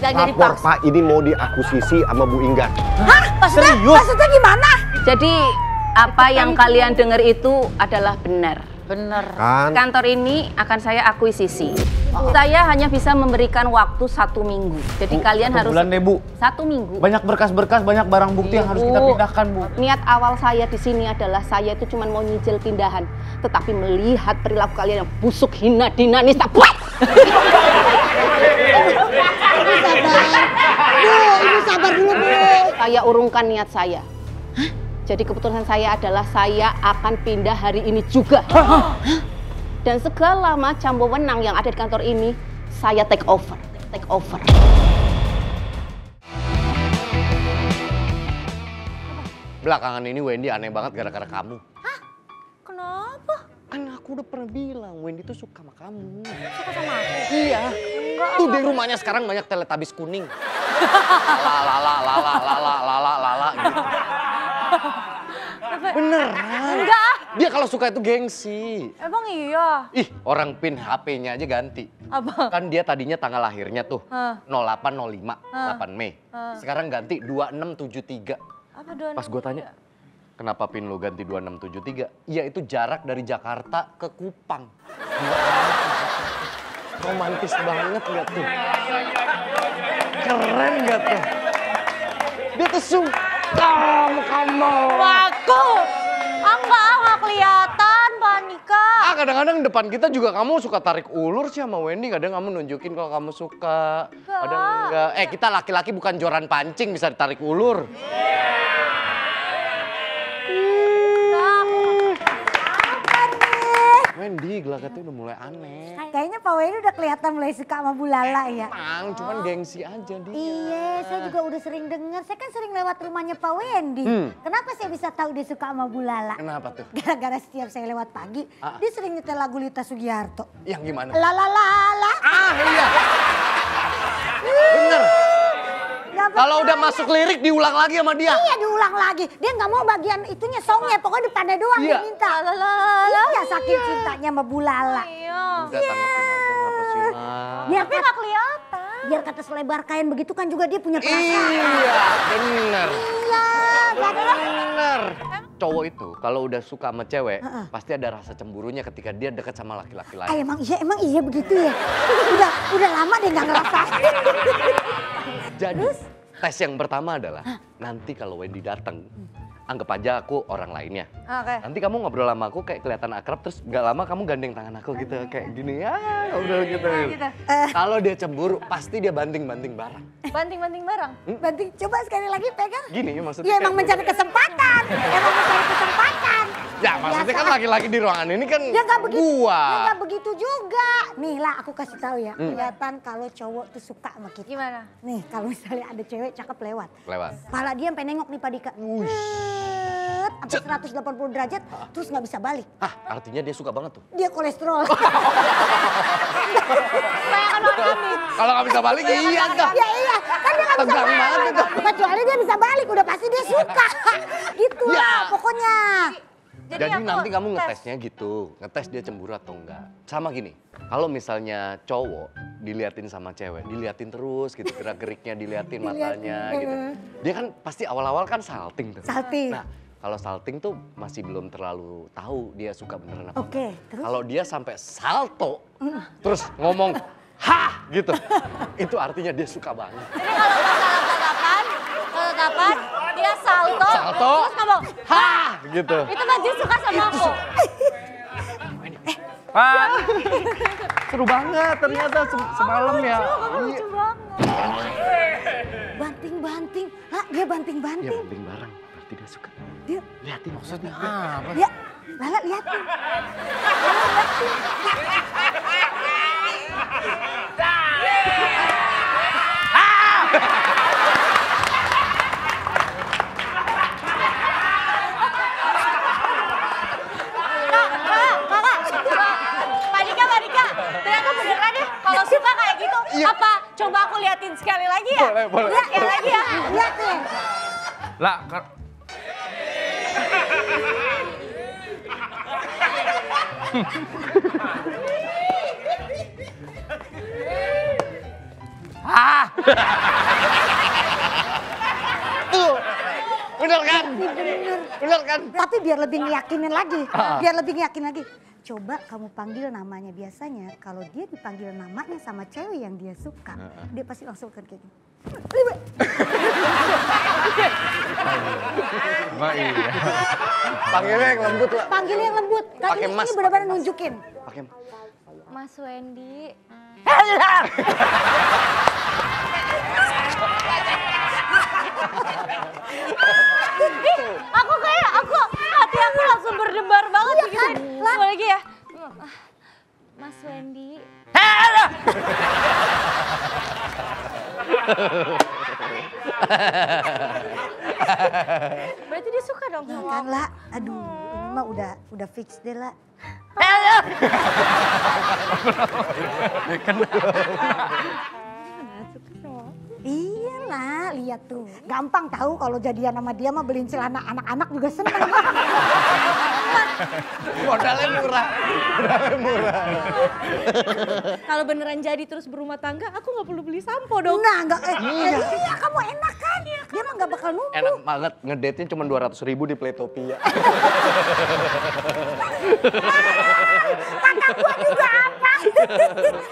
Lapor Pak, ini mau diakuisisi sama Bu Inggar. Hah? Maksudnya gimana? Jadi apa yang kalian dengar itu adalah benar. Bener. Kan? Kantor ini akan saya akuisisi. Saya hanya bisa memberikan waktu 1 minggu. Jadi kalian harus bulan deh, Bu. 1 minggu. Banyak berkas-berkas, banyak barang bukti yang harus kita pindahkan, Bu. Niat awal saya di sini adalah saya itu cuma mau nyicil pindahan, tetapi melihat perilaku kalian yang busuk, hina, dina, nista. Ibu sabar dulu, Bu. Saya urungkan niat saya. Jadi keputusan saya adalah saya akan pindah hari ini juga. Dan segala macam wewenang yang ada di kantor ini, saya take over. Take over. Belakangan ini Wendy aneh banget gara-gara kamu. Hah? Kenapa? Kan aku udah pernah bilang Wendy tuh suka sama kamu. Suka sama aku? Iya. Enggak. Tuh di rumahnya sekarang banyak teletabis kuning. Lala gitu. Beneran. Enggak. Dia kalau suka itu gengsi. Emang iya? Ih, orang pin HP-nya aja ganti. Apa? Kan dia tadinya tanggal lahirnya tuh 0805, 8 Mei. Sekarang ganti 2673. Apa doang? Pas gue tanya, kenapa pin lo ganti 2673? Iya, itu jarak dari Jakarta ke Kupang. Romantis banget gak tuh? Keren gak tuh? Dia tuh suka sama kamu. Aku? Enggak kelihatan, Pak Nika. Kadang-kadang depan kita juga kamu suka tarik ulur sih sama Wendy. Kadang kamu nunjukin kalau kamu suka. Kadang enggak. Kita laki-laki bukan joran pancing bisa ditarik ulur. Wendy, gelagatnya udah mulai aneh. Kayaknya Pak Wendy udah kelihatan mulai suka sama Bu Lala ya. Cuman gengsi aja dia. Iya, saya juga udah sering dengar. Saya kan sering lewat rumahnya Pak Wendy. Kenapa saya bisa tahu dia suka sama Bu Lala? Kenapa tuh? Gara-gara setiap saya lewat pagi, dia sering nyetel lagu Lita Sugiharto. Yang gimana? Lala lala. Iya. Bener. Kalau udah masuk lirik diulang lagi sama dia. Iya, diulang lagi. Dia nggak mau bagian itunya songnya, pokoknya depannya doang dia minta. Lala. Iya, saking cintanya sama Bu Lala. Udah tanggapin aja, kenapa sih? Biar tapi nggak kelihatan. Biar kata selebar kain begitu kan juga dia punya perasaan. Iya, bener. Iya, bener. Cowok itu kalau udah suka sama cewek, pasti ada rasa cemburunya ketika dia dekat sama laki-laki lain. Emang iya begitu ya. Udah lama deh nggak ngerasain. Jadi tes yang pertama adalah nanti kalau Wendy datang, anggap aja aku orang lainnya. Nanti kamu ngobrol sama aku kayak kelihatan akrab, terus gak lama kamu gandeng tangan aku gitu, kayak gini ya, ngobrol gitu. Kalau dia cemburu, pasti dia banting-banting barang. Banting-banting barang? Banting, coba sekali lagi pegang. Gini maksudnya. Ya emang mencari kesempatan. Ya maksudnya kan laki-laki di ruangan ini kan ya, gak begitu, gua. Ya gak begitu juga. Nih lah aku kasih tahu ya, kelihatan kalau cowok tuh suka sama kita. Gimana? Nih kalau misalnya ada cewek cakep lewat. Kepala dia sampai nengok nih Pak Dika. Sampai 180 derajat terus nggak bisa balik. Artinya dia suka banget tuh. Dia kolesterol. Kalau nggak bisa balik iya enggak. Ya iya, kan dia nggak bisa balik. Kecuali dia bisa balik, udah pasti dia suka. Gitu lah pokoknya. Jadi nanti kamu ngetesnya gitu, ngetes dia cemburu atau enggak. Sama gini, kalau misalnya cowok diliatin sama cewek, diliatin terus gitu, gerak-geriknya diliatin matanya gitu. Dia kan pasti awal-awal kan salting tuh. Salting. Nah, kalau salting tuh masih belum terlalu tahu dia suka beneran apa Oke, enggak. Kalau dia sampai salto, terus ngomong, hah gitu, itu artinya dia suka banget. Jadi kalau tatapan, dia salto, terus ngomong, hah gitu. Itu berarti suka sama aku. Pak, seru banget ternyata semalam ya. Lucu banget. Banting-banting, dia banting-banting. Iya banting barang, berarti dia suka. Dia liatin maksudnya apa? Ya, Lala liatin. Pak Dika, ternyata beneran ya kalau suka kayak gitu. Apa? Coba aku liatin sekali lagi ya? Boleh. Ya, sekali lagi ya. Liatin. Lah, Tuh, bener kan? Bener kan? Tapi biar lebih ngeyakinin lagi, biar lebih ngeyakinin lagi. Coba kamu panggil namanya, biasanya kalau dia dipanggil namanya sama cewek yang dia suka, dia pasti langsung kayak gini. Iya. Panggilnya yang lembut lah. Panggilnya yang lembut. Pakai mas. Ini benar-benar nunjukin. Pakai Mas Wendy. Aku hati aku langsung berdebar banget Iya gitu. kan? Coba lagi ya. Mas Wendy. Berarti dia suka dong Nah, sama kan aku. lah, aduh ini mah udah fix deh lah. Iya lah, lihat tuh. Gampang tahu kalau jadian sama dia mah beliin celana anak-anak juga seneng. modalnya murah. Kalau beneran jadi terus berumah tangga, aku nggak perlu beli sampo dong. Nah, enggak iya kamu enak kan? Dia mah enggak bakal numpuk. Enak banget, ngedate-nya cuma 200.000 di Playtopia. Kata gua juga apa?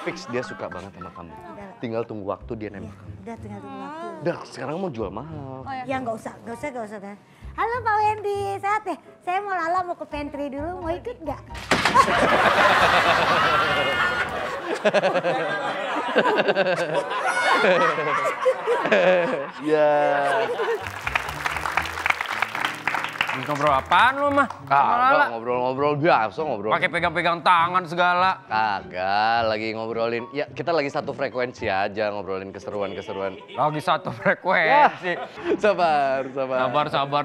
Fix dia suka banget sama kamu. Tinggal tunggu waktu dia nembak kamu. Udah tinggal tunggu waktu. Udah, sekarang mau jual mahal. Ya enggak usah. Dah. Halo Pak Wendy, sehat ya? Saya mau Lala mau ke pantry dulu, mau ikut enggak? Ya. Ngobrol apaan lu mah? Kagak, ngobrol-ngobrol biasa ngobrol. Pakai pegang-pegang tangan segala. Kagak, lagi ngobrolin. Ya, kita lagi satu frekuensi aja ngobrolin keseruan-keseruan. Lagi satu frekuensi. Sabar.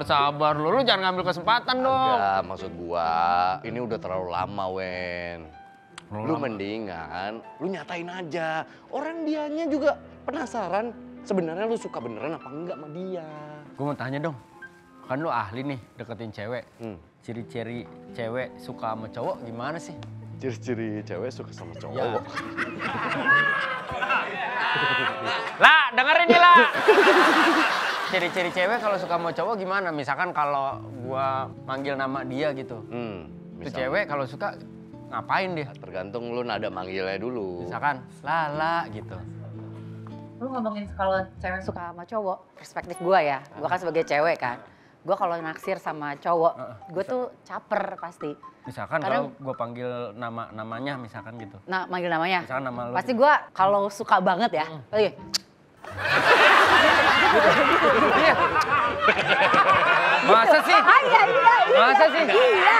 Sabar. Lu jangan ngambil kesempatan dong. Enggak, maksud gua, ini udah terlalu lama, Wen. Lu mendingan, lu nyatain aja. Orang dianya juga penasaran, sebenarnya lu suka beneran apa enggak sama dia. Gue mau tanya dong, kan lu ahli nih deketin cewek. Ciri-ciri cewek suka sama cowok gimana sih? Ciri-ciri cewek suka sama cowok. Ya. Lah, dengerin nih lah. Ciri-ciri cewek kalau suka sama cowok gimana? Misalkan kalau gua manggil nama dia gitu. Itu cewek kalau suka ngapain dia? Tergantung lu nada manggilnya dulu. Misalkan Lala gitu. Lu ngomongin kalau cewek suka sama cowok, perspektif gue ya, gue kan sebagai cewek kan, gue kalau naksir sama cowok, gue tuh caper pasti. Misalkan kalau gue panggil namanya misalkan gitu. Nah, manggil namanya. Misalkan nama lu. Pasti gue kalau suka banget ya, pasti Masa sih? Iya. Masa sih? Iya.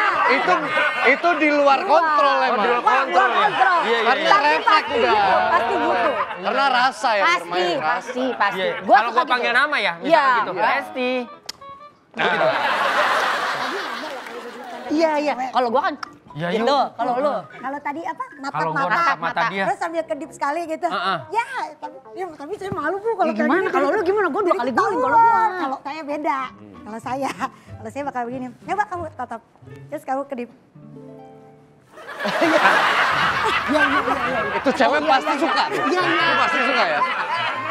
Itu di luar kontrol emang. di luar kontrol ya? Iya. Karena refleks udah. Pasti butuh. Karena rasa yang pasti, bermain. pasti. Iya. Gua Kalau suka gue panggil gitu. nama ya, Iya. misalkan gitu. Resti. Iya. Kalau gue kan Ya, gitu, yuk. kalau lu. Kalau tadi apa? Kalau gua Natap natap mata dia. Terus sambil kedip sekali gitu. Ya, tapi saya malu Bu kalau kayak Gimana? gini. Kalau lu gimana? Gue 2 kali guling kalau gue. Kalau saya beda. Kalau saya bakal begini. Coba kamu tatap. Terus kamu kedip. Itu cewek pasti suka. Iya. Itu pasti suka ya.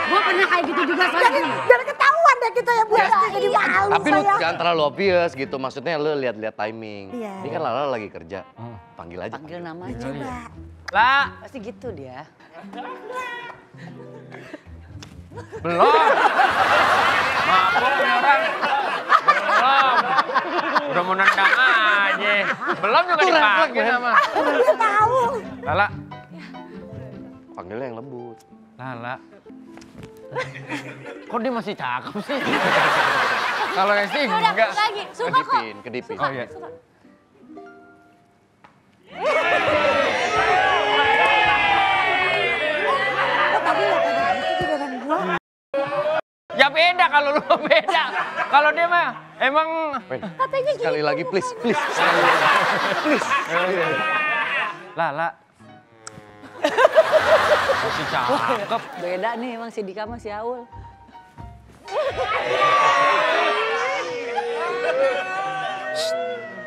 Gue pernah kayak gitu juga soalnya. Biar ketahuan deh kita ya Bu. Jadi malu Tapi lu saya. jangan terlalu obvious gitu. Maksudnya lu lihat-lihat timing. Iya. Ini kan Lala lagi kerja. Panggil aja. Panggil nama aja. Coba. Lah, Pasti gitu dia. belum. Mabuk nih orang. Belum. Udah mau nendang aja. Belum juga dipanggil nama. Dia tahu. Lala. Panggilnya yang lembut. Lala. Kok dia masih cakep sih? Kalau Resti Udah, enggak. lagi. Suka kok. Kedipin. Oh iya. Oh, tadi lo pada gitu giliran gua. Ya beda kalau lu beda. Kalau dia mah emang Wen, sekali lagi please. Sekali lagi. Please. Lala. Masih cakep. Beda nih emang si Dika sama si Aul.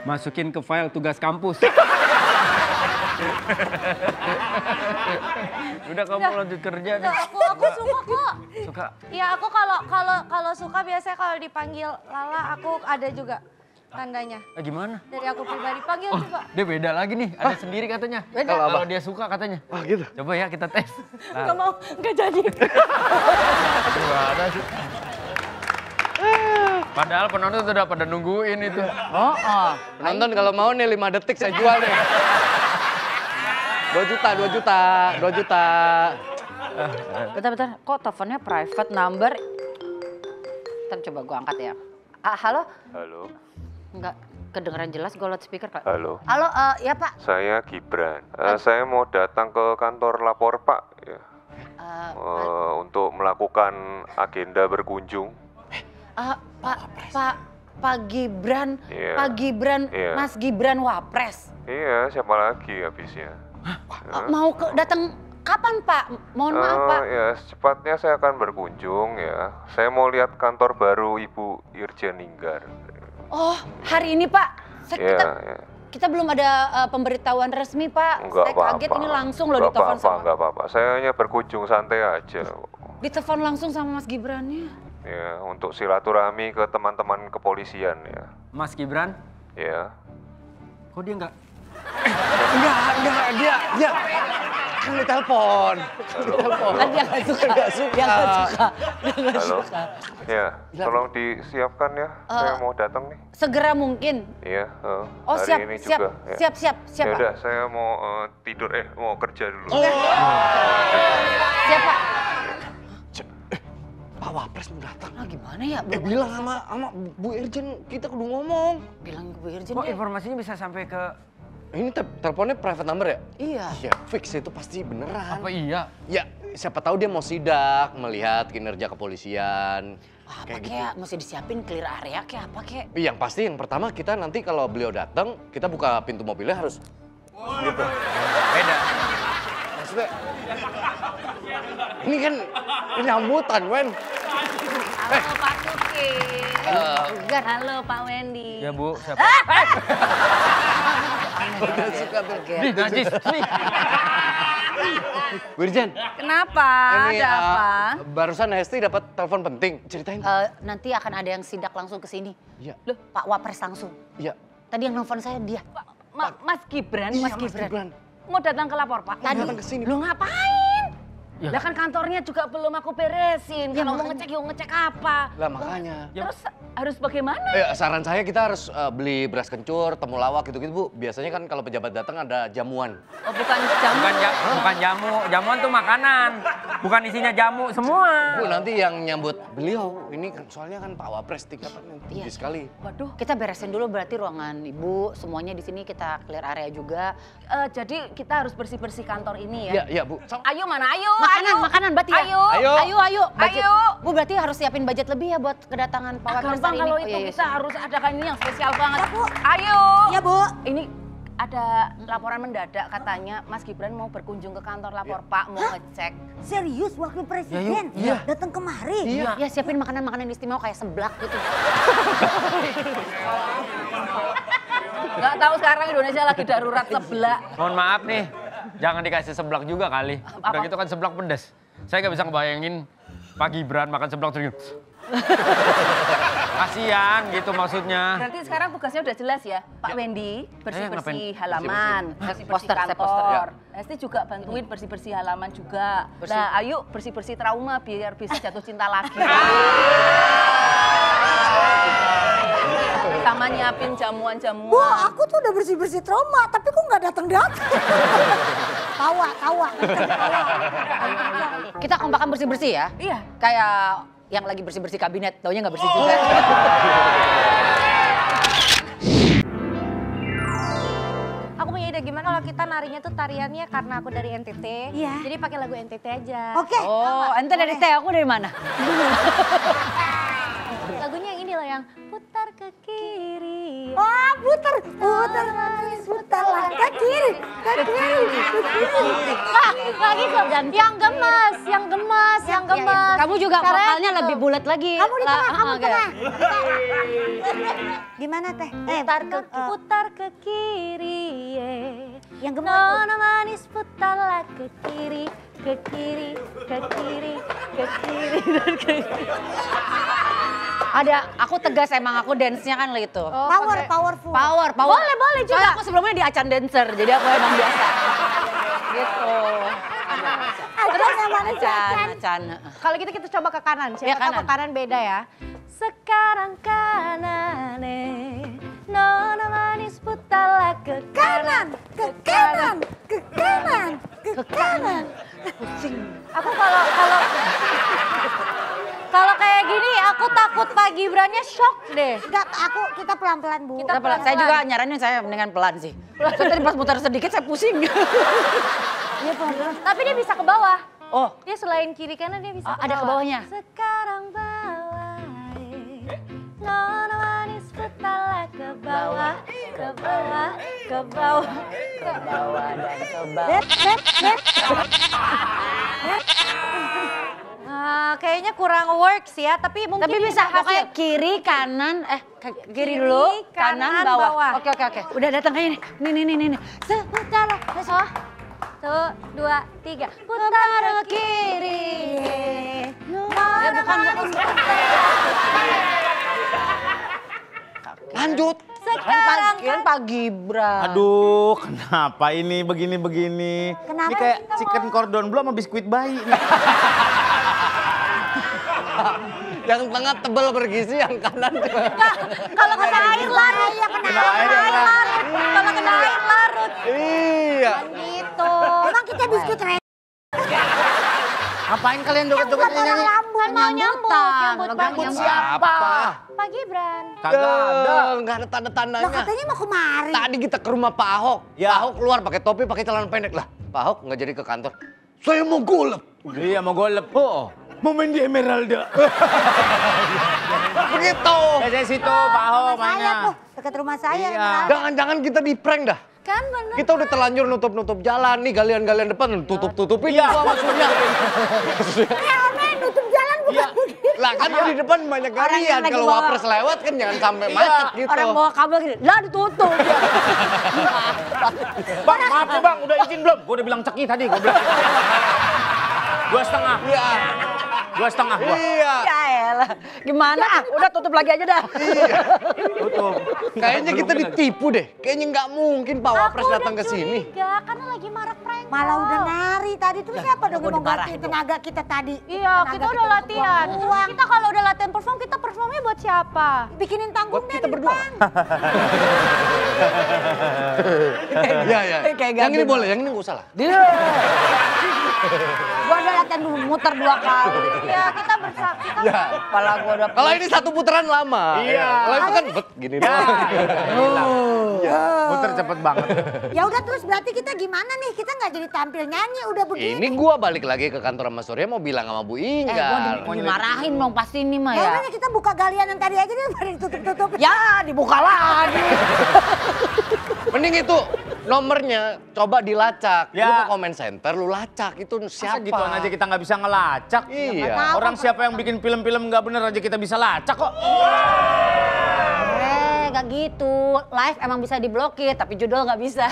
Masukin ke file tugas kampus. Udah kamu lanjut kerja deh. Aku suka kok. Suka? Ya aku kalau suka biasanya kalau dipanggil Lala aku ada juga tandanya. Gimana? Dari aku pribadi panggil coba. Dia beda lagi nih, ada sendiri katanya. Beda. Kalau dia suka katanya. Ah gitu. Coba ya kita tes. Gak mau, gak jadi. Gimana sih? Padahal penonton udah pada nungguin itu. Penonton kalau mau nih 5 detik saya jual nih. 2 juta. Bentar, kok teleponnya private number? Ntar coba gue angkat ya. Halo? Halo. Enggak kedengeran jelas gue loudspeaker Pak. Halo. Halo, ya Pak. Saya Gibran. Saya mau datang ke kantor lapor Pak ya. Untuk melakukan agenda berkunjung. Pak Gibran, Iya. Pak Gibran, Iya. Mas Gibran Wapres. Iya, siapa lagi habisnya? Mau datang kapan Pak? Mohon maaf Pak. Ya, secepatnya saya akan berkunjung ya. Saya mau lihat kantor baru Ibu Irjen Ninggar. Oh, hari ini Pak. Iya. Kita belum ada pemberitahuan resmi Pak. Enggak Saya kaget ini langsung loh ditelepon sama. Enggak apa-apa. Saya hanya berkunjung santai aja. Ditelepon langsung sama Mas Gibrannya. Ya, untuk silaturahmi ke teman-teman kepolisian ya. Mas Gibran, Ya. kok dia nggak? Enggak, dia kan ditelepon. Kan dia nggak suka. Dia nggak suka. Halo. Ya, tolong disiapkan ya. Saya mau datang nih. Segera mungkin. Iya, Oh hari siap, ini siap, juga. Ya. siap Ya Pak. udah, saya mau tidur, mau kerja dulu. Siap Pak. Pak Wapres mau datang. Gimana ya? Bilang sama Bu Irjen, kita kudu ngomong. Bilang ke Bu Irjen Kok deh. informasinya bisa sampai ke? Ini teleponnya private number ya? Iya. Iya, fix itu pasti beneran. Apa iya? Ya, siapa tahu dia mau sidak, melihat kinerja kepolisian. Apa kayak mesti disiapin clear area kayak apa kayak? Yang pasti yang pertama kita nanti kalau beliau datang, kita buka pintu mobilnya harus gitu. Beda. Maksudnya, ini kan penyambutan, Wen. Halo Pak Suki. Halo Pak Wendy. Ya Bu, siapa? Udah suka tuh. Nih, najis. Nih. Bu Irjen, Kenapa? ini Ada apa? barusan Hesti dapat telepon penting. Ceritain. Nanti akan ada yang sidak langsung ke sini. Iya. Loh, Pak Wapres langsung. Iya. Tadi yang nelfon saya dia. Mas Gibran, Iya, Mas Gibran. Mau datang ke lapor Pak? Tadi. Datang ke sini. Lu ngapain? Ya. Lah kan kantornya juga belum aku beresin. Ya, Kalau mau makanya. ngecek, yuk ngecek apa? Lah makanya. Terus harus bagaimana? Saran saya kita harus beli beras kencur, temulawak gitu-gitu Bu. Biasanya kan kalau pejabat datang ada jamuan. Oh, bukan jamu. Bukan jamu. Jamuan tuh makanan. Bukan isinya jamu semua. Bu nanti yang nyambut beliau, ini kan soalnya kan Pak Wapres tingkatannya tinggi sekali. Waduh. Kita beresin dulu berarti ruangan Ibu, semuanya di sini kita clear area juga. Jadi kita harus bersih-bersih kantor ini ya? Iya Bu. Ayo mana? Ayo. Makanan berarti ya? Ayo. Ayo. Budget. Ayo. Bu berarti harus siapin budget lebih ya buat kedatangan Pak Wapres Gampang hari ini. kalau Oh, itu iya, kita siap. harus adakan ini yang spesial banget. Ya, Bu. Ayo. Iya, Bu. Ini ada laporan mendadak katanya Mas Gibran mau berkunjung ke kantor lapor Pak, mau ngecek. Serius wakil presiden Iya. datang kemari? Iya. Ya siapin makanan-makanan istimewa kayak seblak gitu. Gak tahu sekarang Indonesia lagi darurat seblak. Mohon maaf nih, jangan dikasih seblak juga kali. Udah Apa? gitu kan seblak pedas. Saya nggak bisa ngebayangin Pak Gibran makan seblak terus gitu. Kasian gitu maksudnya. Berarti sekarang tugasnya udah jelas ya, Pak Wendy, bersih-bersih halaman, bersih-bersih Poster, saya kantor. poster, Hesti juga bantuin bersih-bersih halaman juga. Nah, ayo bersih-bersih trauma biar bisa jatuh cinta lagi. Sama nyiapin jamuan-jamuan. Wah, aku tuh udah bersih-bersih trauma, tapi kok nggak datang-datang. Tawa. Kita kompakan bersih-bersih ya. Iya. Kayak yang lagi bersih-bersih kabinet, taunya nggak bersih juga. Aku punya ide gimana kalau kita narinya tuh tariannya karena aku dari NTT. Iya. Jadi pakai lagu NTT aja. Oke. Oh, ente dari teh, aku dari mana? Lagunya yang ini loh yang putar ke kiri. Oh, putar manis, putarlah ke kiri. Lagi kok yang gemes, yang gemes. Kamu juga Keren vokalnya tuh. lebih bulat lagi. Kamu di tengah, kamu di oke. tengah. Gimana teh? Putar ke kiri, Yang gemes. Nona manis putarlah ke kiri, ke kiri, ke kiri, ke kiri, dan ke kiri. Ada, aku tegas emang aku dance-nya kan itu. Powerful. Power. Boleh juga. Soalnya aku sebelumnya di Acan Dancer, jadi aku emang biasa. Gitu. Terus yang mana Acan. kalau gitu kita coba ke kanan. Siapa Iya, tahu kanan. ke kanan beda ya. Sekarang kanan, nona manis putarlah ke kanan, Ke kanan, ke kanan, ke kanan. Aku kalau kayak gini aku takut Pak Gibrannya shock deh. Enggak, kita pelan-pelan Bu. Kita pelan. Saya juga nyaranin saya mendingan pelan sih. Saya tadi pas muter sedikit saya pusing. Iya pelan-pelan. Tapi dia bisa ke bawah. Oh, Dia selain kiri kanan dia bisa ke ada ke bawah. bawahnya? Sekarang bawah, nona manis putarlah ke bawah, ke bawah, ke bawah, ke bawah dan ke bawah. Kayaknya kurang works ya, tapi mungkin tapi bisa hasil. pokoknya kiri kanan kiri dulu kanan bawah. Oke. Udah datang kayak ini. Nih. Putar, so. 1, 2, 3. Putar ke kiri. Bukan. Lanjut. Sekarang Kan Pak Gibran. Aduh, kenapa ini begini-begini? Kenapa Ini kayak kita chicken cordon bleu sama biskuit bayi nih. Yang tengah tebel bergizi, yang kanan kalau kena air larut. Kena air larut. Kalau kena air larut. Iya. Gitu. Emang kita biskuit red. Ngapain kalian joget-joget nyanyi? Kan mau nyambut Nyambut Bang. Siapa? Pak Gibran. Kagak ada. Nggak ada tanda-tandanya. Lah katanya mau kemari. Tadi kita ke rumah Pak Ahok. Ya. Pak Ahok keluar pakai topi, pakai celana pendek lah. Pak Ahok nggak jadi ke kantor. Saya mau golep. Iya, mau golep. Oh, mau main di Emeralda. Begitu. Saya situ, Pak Ahok Saya mainnya. tuh, dekat rumah saya. Iya. Jangan-jangan kita di prank dah. Kan bener. Kita udah terlanjur nutup-nutup jalan nih, galian-galian depan tutup-tutupin Iya. gua maksudnya. Omen nutup jalan bukan begitu. Lah kan di depan banyak Orang yang galian, lagi kalau bawa- wapres lewat kan jangan sampai macet gitu. Orang bawa kabel gini, lah ditutup. Bang, maaf nih bang, udah izin belum? Gue udah bilang ceki tadi, gue bilang. 2,5. Iya. 2,5 gua. Iya. Ya elah, gimana? Udah tutup lagi aja dah. Tutup. Kayaknya kita ditipu deh. Kayaknya nggak mungkin Pak Wapres datang ke sini. Curiga, karena lagi marak prank. Malah udah nari tadi. Terus siapa dong yang mau dimarahin ganti tenaga kita tadi? Iya, Tenaga kita udah untuk latihan. buang uang. Kita kalau udah latihan perform, kita performnya buat siapa? Bikinin tanggung Buat deh kita di berdua. depan. Iya, iya. Kayak Yang ini gabung. boleh, yang ini nggak usah lah. Dia. Gua ada latihan muter 2 kali. Iya, kita bersaksi. Ya. Kepala gua udah Kalau ini satu putaran lama. Iya. Kalau itu kan bet gini doang. Muter cepet banget. Ya udah terus berarti kita gimana nih? Kita nggak jadi tampil nyanyi udah begini. Ini gua balik lagi ke kantor sama Surya mau bilang sama Bu gua Inggar. dimarahin dong pasti ini mah Ya ya. udah kita buka galian yang tadi aja deh pada ditutup-tutup. Ya dibuka lagi. Mending itu nomornya coba dilacak. Ya. Lu ke comment center, lu lacak itu Masa siapa? gituan aja kita nggak bisa ngelacak? Iya. Orang siapa yang bikin film-film nggak bener aja kita bisa lacak kok. Gak gitu. Live emang bisa diblokir, tapi judul nggak bisa.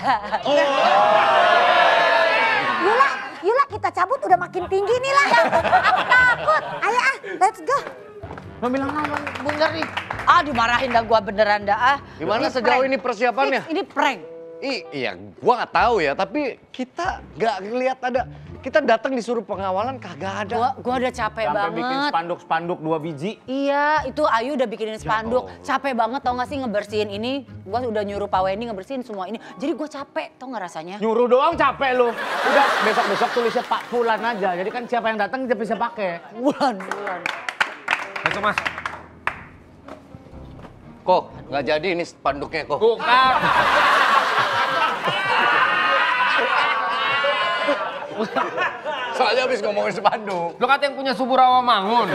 Yula kita cabut udah makin tinggi nih lah. Aku takut. Ayo let's go. Lo bilang apa, Bundar nih? Ah dimarahin dah gua beneran dah. Gimana Ini sejauh prank. ini persiapannya? Ini prank. Iya, gua nggak tahu ya, tapi kita nggak ngeliat ada. Kita datang disuruh pengawalan kagak ada. Gua udah capek Sampai bikin banget. spanduk-spanduk 2 biji. Iya, itu Ayu udah bikinin spanduk. Capek banget tau gak sih ngebersihin ini. Gua udah nyuruh Pak Wendy ngebersihin semua ini. Jadi gua capek, tau gak rasanya? Nyuruh doang capek lu. Udah besok-besok tulisnya Pak Fulan aja. Jadi kan siapa yang datang dia bisa pakai. Bulan. Masuk mas. Kok nggak jadi ini spanduknya kok. Bukan. Soalnya habis ngomongin spanduk. Lo kata yang punya Subur Rawamangun.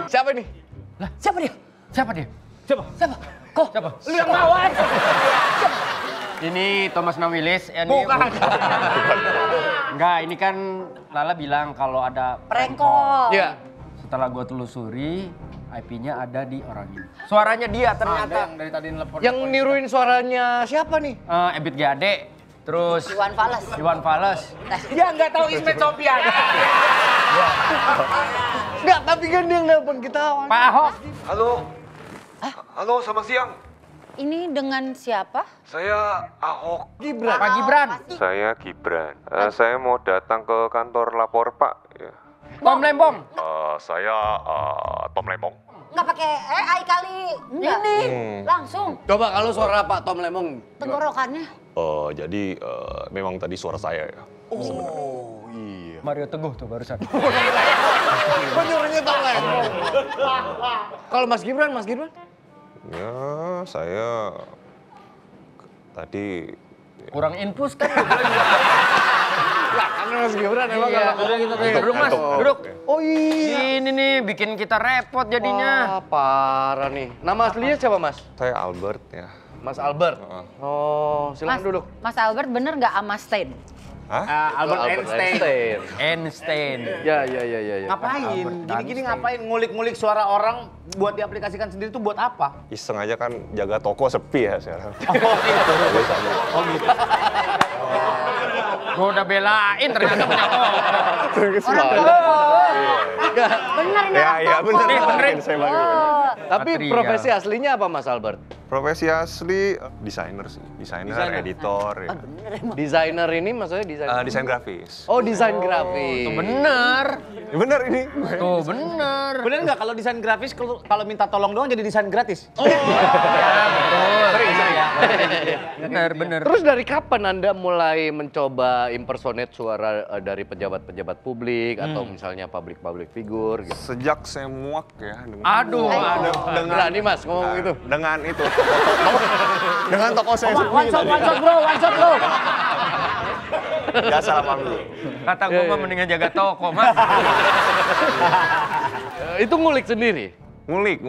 Siapa nih? Lah, siapa dia? Siapa dia? Siapa? Siapa? Kok? Siapa? Lu yang bawa. Ini Thomas Nawilis. Bukan. Enggak, ini kan Lala bilang kalau ada Prank call. Iya. Setelah gue telusuri, IP-nya ada di orang ini. Suaranya dia ternyata. Yang dari tadi nelpon. Yang niruin suaranya siapa nih? Ebit GAD, terus Iwan Fals. Iwan Fals. Dia nggak tahu Ismet Sofian. Enggak, tapi kan dia yang nelpon kita. Pak Ahok. Halo. Halo, selamat siang. Ini dengan siapa? Saya Ahok. Gibran. Pak Gibran. Saya Gibran. Saya mau datang ke kantor lapor Pak. Ya. Tom Lembong. Saya Tom Lembong. Nggak pakai AI kali. Ini langsung Coba kalau suara Pak Tom Lemong. tenggorokannya. Jadi memang tadi suara saya ya. Oh iya. Mario Teguh tuh barusan. Penyuruhnya Tom Lemong. Kalau Mas Gibran? Ya, saya tadi Kurang infus kan? Karena Mas Gibran emang Duduk Mas, duduk. Oh iya. Ini nih bikin kita repot jadinya. Wah, parah nih. Nama aslinya siapa Mas? saya Albert ya. Mas Albert. Oh, silakan duduk. Mas Albert bener nggak ama Stein? Albert Einstein. Einstein. Ya. Ngapain? Gini-gini ngapain? Ngulik-ngulik suara orang buat diaplikasikan sendiri tuh buat apa? Iseng aja kan jaga toko sepi ya sekarang. Oh gitu. Gua udah belain ternyata punya toko. Bener ini orang Ya, bener. Nih, benerin. Saya bantu. Tapi Satria. profesi aslinya apa Mas Albert? Profesi asli desainer sih. Desainer, editor ya. Desainer ini maksudnya desainer? Desain grafis. Oh, desain grafis. Tuh bener. Ya, bener ini. Tuh bener. Bener nggak kalau desain grafis kalau minta tolong doang jadi desain gratis? Ya, betul. Sering ya. Bener. Terus dari kapan Anda mulai mencoba impersonate suara dari pejabat-pejabat publik atau misalnya public figure gitu? Sejak saya muak ya dengan Aduh. Berani Mas ngomong gitu. dengan itu. Dengan toko saya One shot bro. Gak salah paham dulu. Kata gua mah mendingan jaga toko, Mas. Itu ngulik sendiri? Ngulik.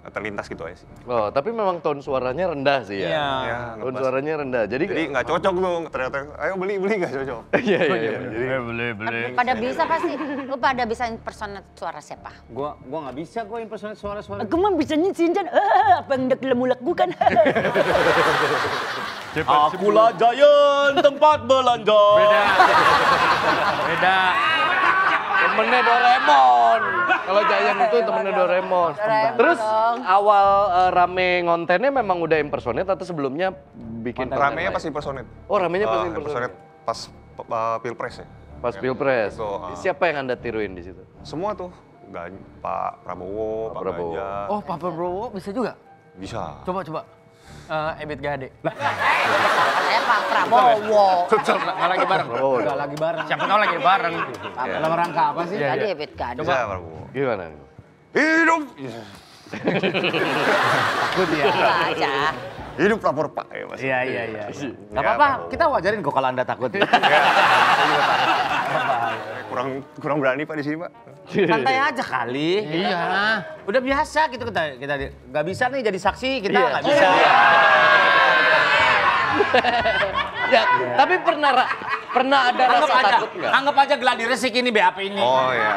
Terlintas gitu aja sih. Oh, tapi memang tone suaranya rendah sih ya? Iya. Ya, Tone ngebas. suaranya rendah, jadi nggak cocok tuh ternyata. Ayo beli nggak cocok. Iya. Jadi, Beli. Pada bisa pasti. Lu pada bisa impersonate suara siapa? Gua nggak bisa impersonate suara-suara. Aku mah bisanya Sinjan. Apa yang udah kamu lakukan? Akulah Giant tempat belanja. Beda. temennya Doraemon. Kalau Giant itu temennya Doraemon. Terus awal rame ngontennya memang udah impersonate atau sebelumnya bikin Ramenya pas impersonate. Oh, ramenya pas impersonate. Pas Pilpres ya. Pas Pilpres. Itu, Siapa yang Anda tiruin di situ? Semua tuh. Pak Prabowo, Pak Prabowo. Ganjar. Oh, Pak Prabowo bisa juga? Bisa. Coba. Ebit GAD. Saya Pak Prabowo. Nggak lagi bareng. Nggak lagi bareng. Siapa tahu lagi bareng. Dalam rangka apa sih? Tadi Ebit kan. Bisa Prabowo. Gimana? Hidup! Takut ya. Aja. Hidup lapor Pak ya Mas. Iya. Nggak Ya, apa-apa, Prabowo. kita wajarin kok kalau Anda takut. Kurang berani Pak di sini Pak. Santai aja kali. Iya. Udah biasa gitu kita nggak bisa nih jadi saksi, kita nggak bisa. Ya, tapi pernah ada rasa takut nggak? Anggap aja gladi resik ini BAP ini. Oh iya.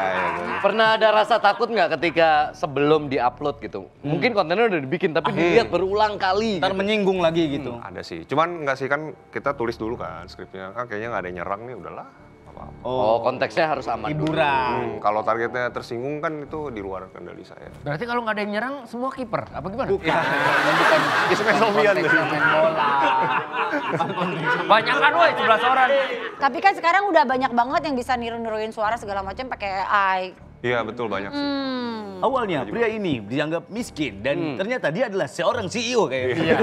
Pernah ada rasa takut nggak ketika sebelum diupload gitu? Mungkin kontennya udah dibikin tapi dilihat berulang kali. Ntar Gitu. menyinggung lagi gitu. Ada sih. Cuman nggak sih kan kita tulis dulu kan skripnya. Kan kayaknya nggak ada yang nyerang nih udahlah. Apa-apa. Oh, konteksnya harus aman dulu. Hiburan. Kalau targetnya tersinggung kan itu di luar kendali saya. Berarti kalau nggak ada yang nyerang, semua kiper? Apa gimana? Bukan Ismail Sofian. main bola. Banyak kan woi, 11 orang. Tapi kan sekarang udah banyak banget yang bisa niru-niruin suara segala macam pakai AI. Iya betul banyak sih. Awalnya pria ini dianggap miskin dan ternyata dia adalah seorang CEO kayaknya. Iya.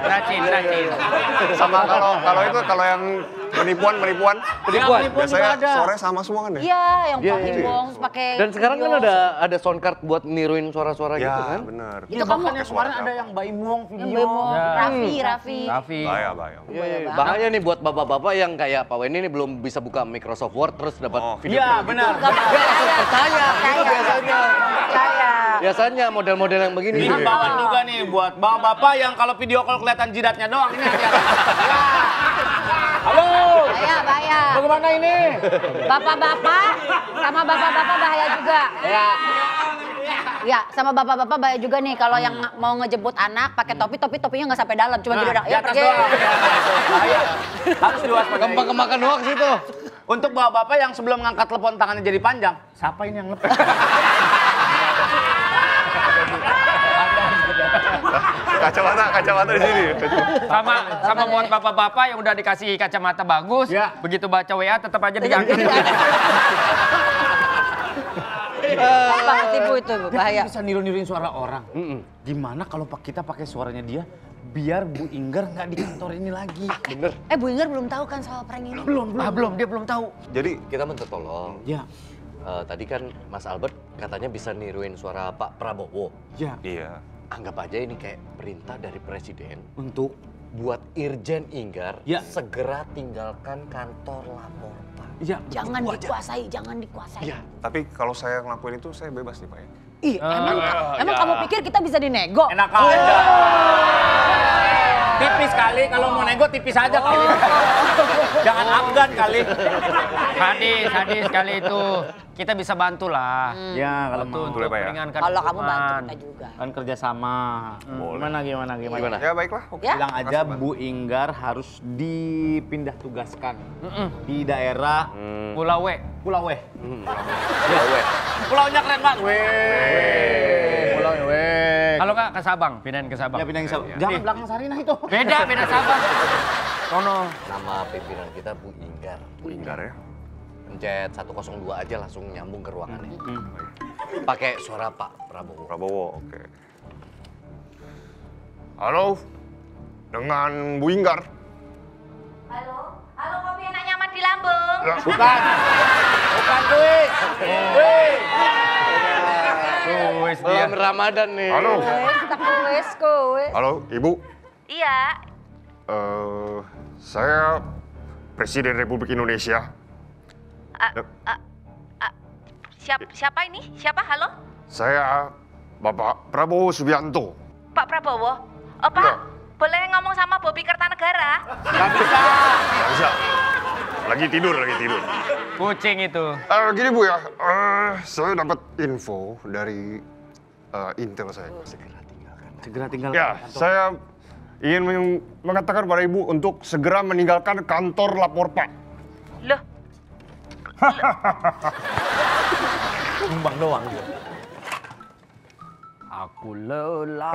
Racin. Sama kalau yang penipuan biasanya ada. suaranya sama semua kan ya? Iya, yang Iya, pakai iya. bohong pakai. Dan sekarang kan video. ada sound card buat niruin suara-suara gitu Ya kan? benar. Itu kamu Suaranya ada yang Baim Wong yang video. bemo, Raffi. Bahaya. Iya. Bahaya nih buat bapak-bapak yang kayak Pak Weni ini belum bisa buka Microsoft Word terus dapat video. Iya benar. Percaya. Percaya. Biasanya model-model yang begini. Ini himbauan juga nih buat bapak-bapak yang kalau video call kelihatan jidatnya doang ini hati-hati. Halo. Bahaya. Bagaimana ini? Bapak-bapak sama bapak-bapak bahaya juga. Ya. Ya, sama bapak-bapak bahaya juga nih kalau yang mau ngejemput anak pakai topinya nggak sampai dalam, cuma gini udah. Ya pergi. Bahaya. Harus diwaspadai. Gampang kemakan hoax itu. Untuk bapak-bapak yang sebelum ngangkat telepon tangannya jadi panjang, siapa ini yang ngepet? Kacamata di sini. Sama buat bapak-bapak yang udah dikasih kacamata bagus, begitu baca WA tetap aja diganggu. Banget ibu itu, bahaya. Bisa niru-niruin suara orang. Gimana kalau kita pakai suaranya dia, biar Bu Inggar nggak di kantor ini lagi. Bener. Bu Inggar belum tahu kan soal prank ini? Belum, dia belum tahu. Jadi kita minta tolong. Ya. Tadi kan Mas Albert katanya bisa niruin suara Pak Prabowo. Ya. Iya. Anggap aja ini kayak perintah dari Presiden Untuk buat Irjen Inggar Ya. segera tinggalkan kantor lapor Pak. ya. Jangan dikuasai, jangan dikuasai. Iya. Tapi kalau saya ngelakuin itu saya bebas nih Pak ya. Ih, emang kamu pikir kita bisa dinego? Enak aja. Tipis kali, kalau mau nego tipis aja kali. Jangan afgan kali. Hadis kali itu. Kita bisa bantu lah. Ya, kalau Bantu mau. untuk Boleh, Pak, ya? meringankan Kalau kamu hukuman. bantu kita juga. Kan kerjasama. Gimana? Gimana? Ya baiklah. Oke. Ya? Bilang aja Bu Inggar harus dipindah tugaskan di daerah Pulau W. Pulau W. Ya. Pulaunya keren banget. Pulau W. Kalau nggak ke Sabang, pindahin ke Sabang. Ya pindahin Sabang. Jangan belakang Sarinah itu. Beda Sabang. Sono. Nama pimpinan kita Bu Inggar. Bu Inggar ya. Pencet 102 aja langsung nyambung ke ruangannya. Pakai suara Pak Prabowo. Prabowo, oke. Halo, dengan Bu Inggar. Halo kopi enak nyaman di lambung. Bukan kuis. Wes dia. Ramadan nih. Halo. Kuis. Halo, Ibu. Iya. Saya Presiden Republik Indonesia. Siapa ini? Siapa? Halo? Saya Bapak Prabowo Subianto. Pak Prabowo? Oh, Pak, Ya. boleh ngomong sama Bobi Kertanegara? Gak bisa. Nggak bisa. Lagi tidur. Kucing itu. Gini Bu ya, saya dapat info dari intel saya. Segera tinggalkan. Ya, saya ingin mengatakan pada Ibu untuk segera meninggalkan kantor lapor Pak. Loh, Numbang doang dia. Aku lelah.